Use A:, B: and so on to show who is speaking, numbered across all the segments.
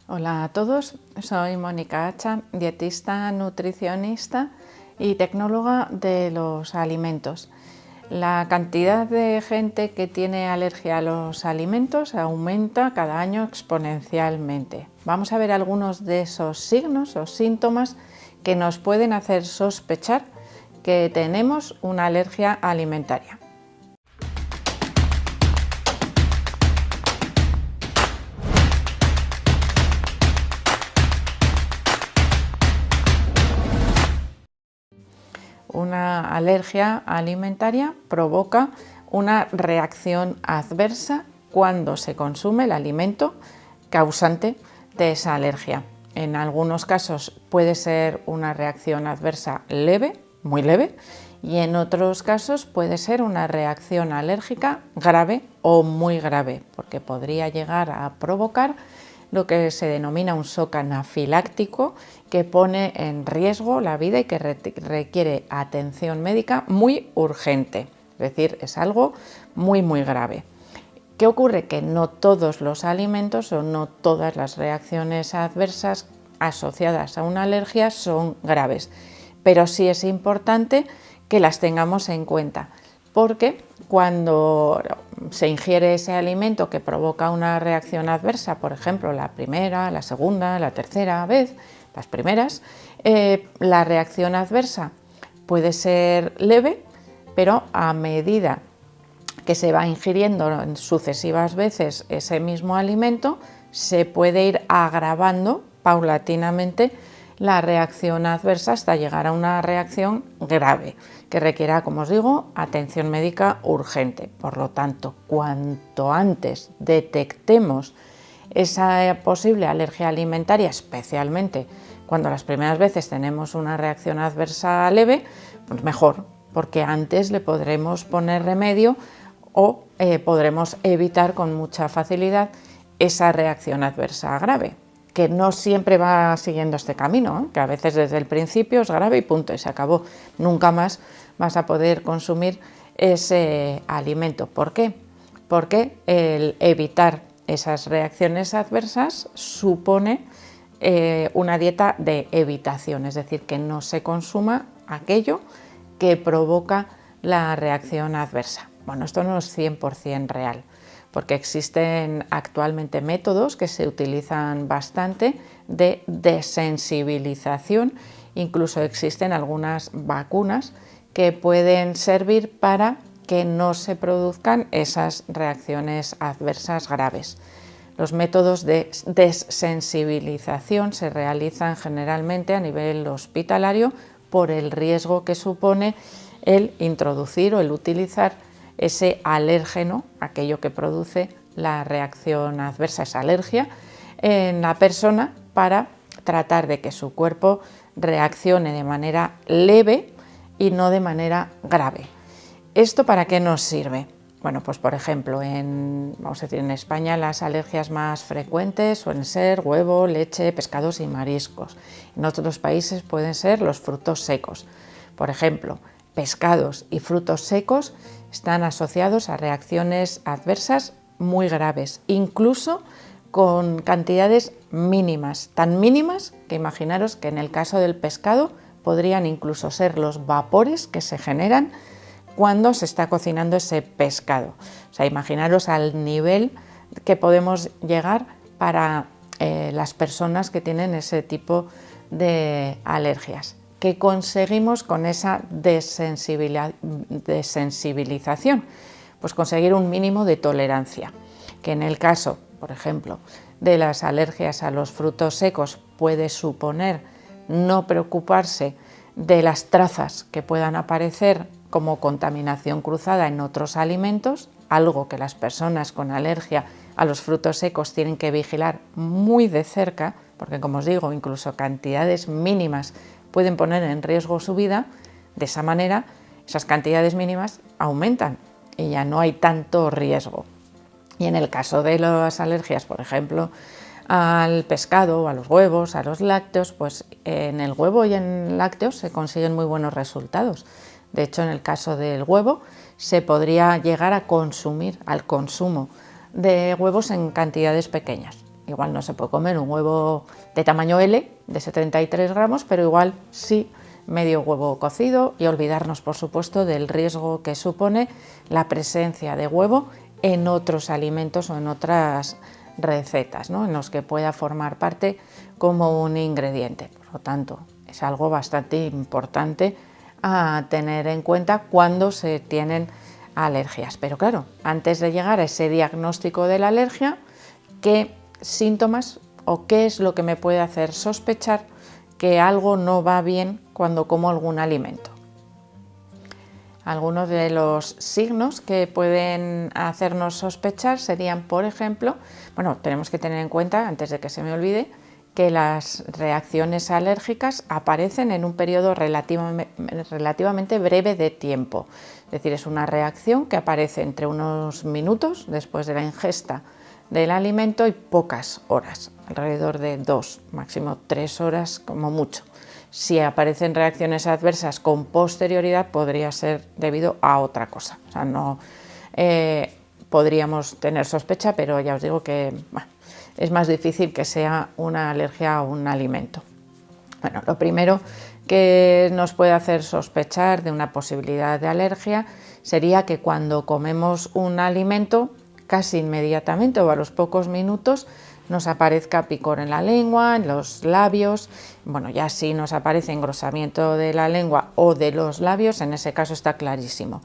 A: Hola a todos, soy Mónica Hacha, dietista, nutricionista y tecnóloga de los alimentos. La cantidad de gente que tiene alergia a los alimentos aumenta cada año exponencialmente. Vamos a ver algunos de esos signos o síntomas que nos pueden hacer sospechar que tenemos una alergia alimentaria. Una alergia alimentaria provoca una reacción adversa cuando se consume el alimento causante de esa alergia. En algunos casos puede ser una reacción adversa leve, muy leve, y en otros casos puede ser una reacción alérgica grave o muy grave, porque podría llegar a provocar lo que se denomina un shock anafiláctico, que pone en riesgo la vida y que requiere atención médica muy urgente, es decir, es algo muy grave. ¿Qué ocurre? Que no todos los alimentos o no todas las reacciones adversas asociadas a una alergia son graves, pero sí es importante que las tengamos en cuenta, porque cuando se ingiere ese alimento que provoca una reacción adversa, por ejemplo, la primera, la segunda, la tercera vez, las primeras, la reacción adversa puede ser leve, pero a medida que se va ingiriendo en sucesivas veces ese mismo alimento, se puede ir agravando paulatinamente la reacción adversa hasta llegar a una reacción grave que requiera, como os digo, atención médica urgente. Por lo tanto, cuanto antes detectemos esa posible alergia alimentaria, especialmente cuando las primeras veces tenemos una reacción adversa leve, pues mejor, porque antes le podremos poner remedio o podremos evitar con mucha facilidad esa reacción adversa grave, que no siempre va siguiendo este camino, que a veces desde el principio es grave y punto, y se acabó. Nunca más vas a poder consumir ese alimento. ¿Por qué? Porque el evitar esas reacciones adversas supone una dieta de evitación, es decir, que no se consuma aquello que provoca la reacción adversa. Bueno, esto no es 100% real, porque existen actualmente métodos que se utilizan bastante de desensibilización, incluso existen algunas vacunas que pueden servir para que no se produzcan esas reacciones adversas graves. Los métodos de desensibilización se realizan generalmente a nivel hospitalario por el riesgo que supone el introducir o el utilizar ese alérgeno, aquello que produce la reacción adversa, esa alergia, en la persona para tratar de que su cuerpo reaccione de manera leve y no de manera grave. ¿Esto para qué nos sirve? Bueno, pues por ejemplo, vamos a decir, en España las alergias más frecuentes suelen ser huevo, leche, pescados y mariscos. En otros países pueden ser los frutos secos. Por ejemplo, pescados y frutos secos están asociados a reacciones adversas muy graves, incluso con cantidades mínimas, tan mínimas que imaginaros que en el caso del pescado podrían incluso ser los vapores que se generan cuando se está cocinando ese pescado. O sea, imaginaros al nivel que podemos llegar para las personas que tienen ese tipo de alergias. ¿Qué conseguimos con esa desensibilización? Pues conseguir un mínimo de tolerancia, que en el caso, por ejemplo, de las alergias a los frutos secos puede suponer no preocuparse de las trazas que puedan aparecer como contaminación cruzada en otros alimentos, algo que las personas con alergia a los frutos secos tienen que vigilar muy de cerca, porque como os digo, incluso cantidades mínimas pueden poner en riesgo su vida. De esa manera, esas cantidades mínimas aumentan y ya no hay tanto riesgo. Y en el caso de las alergias, por ejemplo, al pescado, a los huevos, a los lácteos, pues en el huevo y en lácteos se consiguen muy buenos resultados. De hecho, en el caso del huevo, se podría llegar a consumir al consumo de huevos en cantidades pequeñas. igual no se puede comer un huevo de tamaño L de 73 gramos, pero igual sí medio huevo cocido, y olvidarnos, por supuesto, del riesgo que supone la presencia de huevo en otros alimentos o en otras recetas, ¿no?, en los que pueda formar parte como un ingrediente. Por lo tanto, es algo bastante importante a tener en cuenta cuando se tienen alergias. Pero claro, antes de llegar a ese diagnóstico de la alergia, ¿qué síntomas o qué es lo que me puede hacer sospechar que algo no va bien cuando como algún alimento? Algunos de los signos que pueden hacernos sospechar serían, por ejemplo, bueno, tenemos que tener en cuenta, antes de que se me olvide, que las reacciones alérgicas aparecen en un periodo relativamente breve de tiempo. Es decir, es una reacción que aparece entre unos minutos después de la ingesta del alimento y pocas horas, alrededor de 2, máximo 3 horas como mucho. Si aparecen reacciones adversas con posterioridad, podría ser debido a otra cosa. O sea, no podríamos tener sospecha, pero ya os digo que es más difícil que sea una alergia a un alimento. Bueno, lo primero que nos puede hacer sospechar de una posibilidad de alergia sería que cuando comemos un alimento, casi inmediatamente o a los pocos minutos, nos aparezca picor en la lengua, en los labios. Bueno, ya si nos aparece engrosamiento de la lengua o de los labios, en ese caso está clarísimo.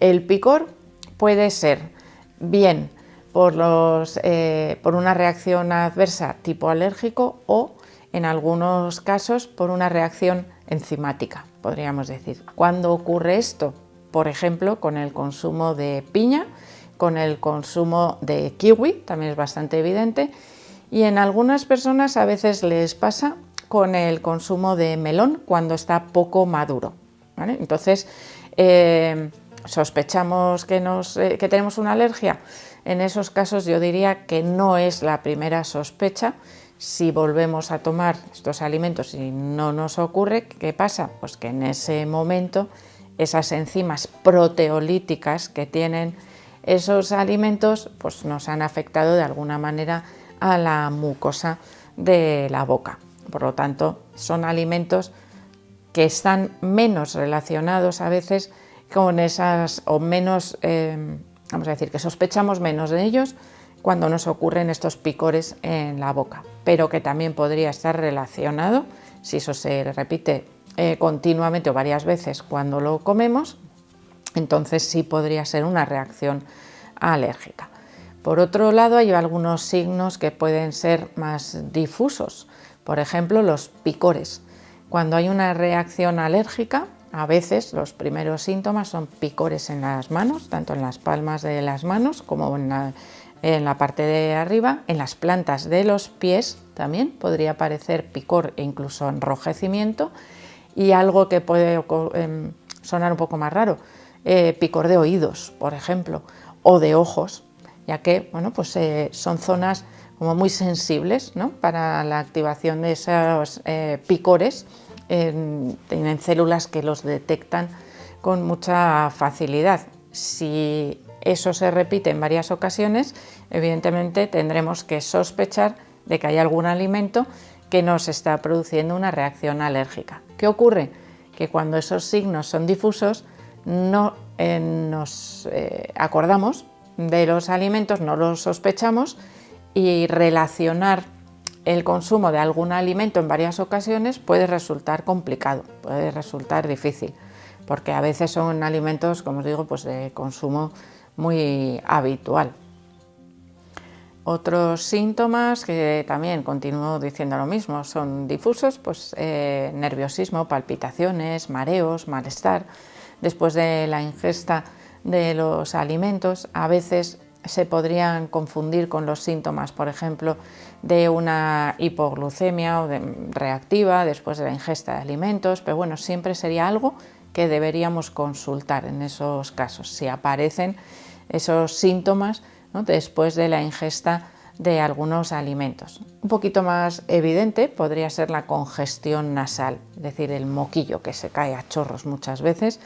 A: El picor puede ser bien por una reacción adversa tipo alérgico o, en algunos casos, por una reacción enzimática, podríamos decir. ¿Cuándo ocurre esto? Por ejemplo, con el consumo de piña, con el consumo de kiwi, también es bastante evidente, y en algunas personas a veces les pasa con el consumo de melón cuando está poco maduro, ¿vale? Entonces, sospechamos que tenemos una alergia. En esos casos yo diría que no es la primera sospecha. Si volvemos a tomar estos alimentos y no nos ocurre, ¿qué pasa? Pues que en ese momento esas enzimas proteolíticas que tienen esos alimentos pues nos han afectado de alguna manera a la mucosa de la boca. Por lo tanto, son alimentos que están menos relacionados a veces con esas, o menos, vamos a decir, que sospechamos menos de ellos cuando nos ocurren estos picores en la boca, pero que también podría estar relacionado, si eso se repite continuamente o varias veces cuando lo comemos, entonces sí podría ser una reacción alérgica. Por otro lado, hay algunos signos que pueden ser más difusos, por ejemplo, los picores. Cuando hay una reacción alérgica, a veces los primeros síntomas son picores en las manos, tanto en las palmas de las manos como en la parte de arriba, en las plantas de los pies también podría aparecer picor e incluso enrojecimiento, y algo que puede sonar un poco más raro, picor de oídos, por ejemplo, o de ojos, ya que bueno, pues, son zonas como muy sensibles, ¿no?, para la activación de esos picores. Tienen células que los detectan con mucha facilidad. Si eso se repite en varias ocasiones, evidentemente tendremos que sospechar de que hay algún alimento que nos está produciendo una reacción alérgica. ¿Qué ocurre? Que cuando esos signos son difusos, no nos acordamos de los alimentos, no los sospechamos, y relacionar el consumo de algún alimento en varias ocasiones puede resultar complicado, puede resultar difícil, porque a veces son alimentos, como os digo, pues de consumo muy habitual. Otros síntomas que también continúo diciendo lo mismo, son difusos, pues nerviosismo, palpitaciones, mareos, malestar después de la ingesta de los alimentos. A veces se podrían confundir con los síntomas, por ejemplo, de una hipoglucemia o reactiva después de la ingesta de alimentos, pero bueno, siempre sería algo que deberíamos consultar en esos casos, si aparecen esos síntomas, ¿no?, después de la ingesta de algunos alimentos. Un poquito más evidente podría ser la congestión nasal, es decir, el moquillo que se cae a chorros muchas veces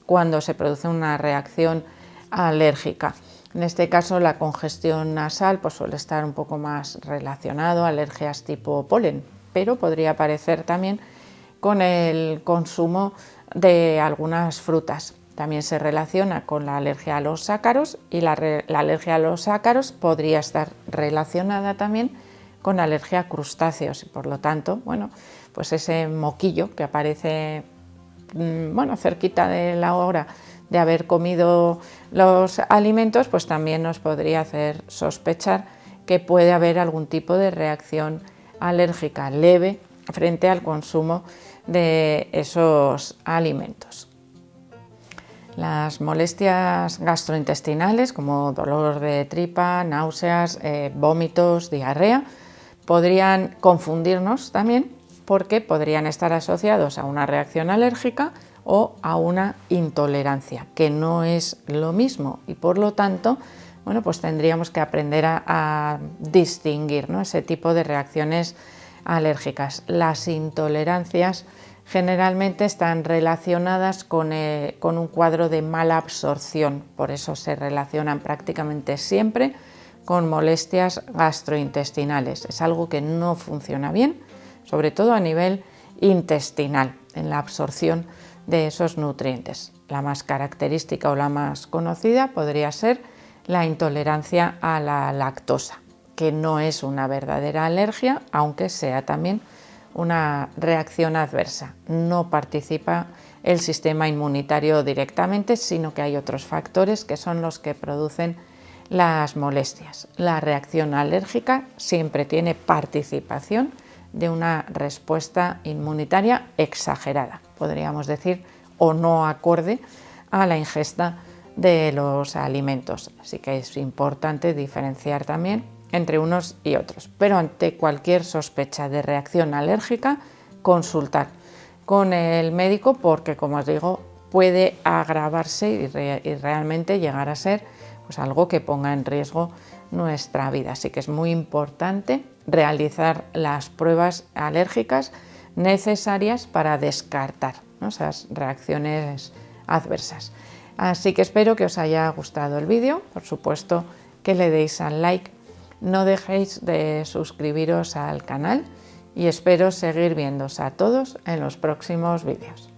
A: cuando se produce una reacción alérgica. En este caso, la congestión nasal pues, suele estar un poco más relacionado a alergias tipo polen, pero podría aparecer también con el consumo de algunas frutas. También se relaciona con la alergia a los ácaros y la alergia a los ácaros podría estar relacionada también con alergia a crustáceos y por lo tanto, bueno, pues ese moquillo que aparece cerquita de la hora de haber comido los alimentos, pues también nos podría hacer sospechar que puede haber algún tipo de reacción alérgica leve frente al consumo de esos alimentos. Las molestias gastrointestinales como dolor de tripa, náuseas, vómitos, diarrea, podrían confundirnos también porque podrían estar asociados a una reacción alérgica o a una intolerancia, que no es lo mismo y por lo tanto, bueno, pues tendríamos que aprender a distinguir, ¿no?, ese tipo de reacciones alérgicas. Las intolerancias generalmente están relacionadas con un cuadro de mala absorción, por eso se relacionan prácticamente siempre con molestias gastrointestinales. Es algo que no funciona bien, sobre todo a nivel intestinal, en la absorción de esos nutrientes. La más característica o la más conocida podría ser la intolerancia a la lactosa, que no es una verdadera alergia, aunque sea también una reacción adversa. No participa el sistema inmunitario directamente, sino que hay otros factores que son los que producen las molestias. La reacción alérgica siempre tiene participación de una respuesta inmunitaria exagerada, podríamos decir, o no acorde a la ingesta de los alimentos. Así que es importante diferenciar también entre unos y otros. Pero ante cualquier sospecha de reacción alérgica, consultar con el médico porque, como os digo, puede agravarse y realmente llegar a ser pues, algo que ponga en riesgo nuestra vida. Así que es muy importante realizar las pruebas alérgicas necesarias para descartar, ¿no?, esas reacciones adversas. Así que espero que os haya gustado el vídeo, por supuesto que le deis al like, no dejéis de suscribiros al canal y espero seguir viéndoos a todos en los próximos vídeos.